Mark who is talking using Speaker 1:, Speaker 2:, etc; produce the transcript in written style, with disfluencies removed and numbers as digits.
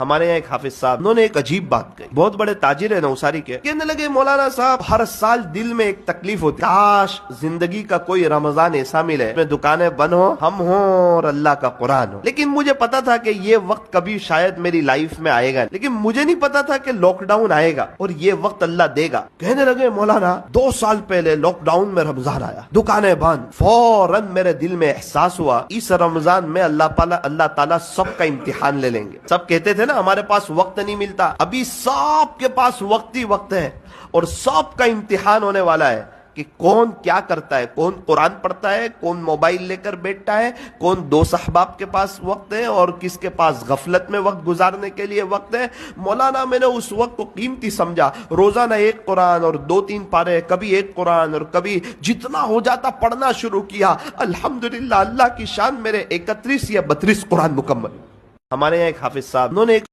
Speaker 1: ہمارے یہاں ایک حافظ صاحب انہوں نے ایک عجیب بات کہی، بہت بڑے تاجر ہیں نوساری کے، کہنے لگے مولانا صاحب ہر سال دل میں ایک تکلیف ہوتی، کاش زندگی کا کوئی رمضان ایسا ملے میں دکانیں بند ہوں، ہم ہوں اور اللہ کا قرآن ہو۔ لیکن مجھے پتا تھا کہ یہ وقت کبھی شاید میری لائف میں آئے گا، لیکن مجھے نہیں پتا تھا کہ لاک ڈاؤن آئے گا اور یہ وقت اللہ دے گا۔ کہنے لگے مولانا 2 سال پہلے لاک ڈاؤن میں رمضان آیا، دکانیں بند، فوراً میرے دل میں احساس ہوا اس رمضان میں اللہ تعالیٰ سب کا امتحان لے لیں گے۔ سب کہتے تھے نا ہمارے پاس وقت نہیں ملتا، ابھی سب کے پاس وقت ہی وقت ہے اور سب کا امتحان ہونے والا ہے کہ کون کیا کرتا ہے، کون قرآن پڑھتا ہے، کون موبائل لے کر بیٹھتا ہے، کون دوست احباب کے پاس وقت ہے اور کس کے پاس غفلت میں وقت گزارنے کے لیے وقت ہے۔ مولانا میں نے اس وقت کو قیمتی سمجھا، روزانہ 1 قرآن اور 2-3 پارے، کبھی 1 قرآن اور کبھی جتنا ہو جاتا پڑھنا شروع کیا۔ الحمدللہ اللہ کی شان، میرے 31 یا 32 قرآن مکمل۔ ہمارے یہاں ایک حافظ صاحب انہوں نے ایک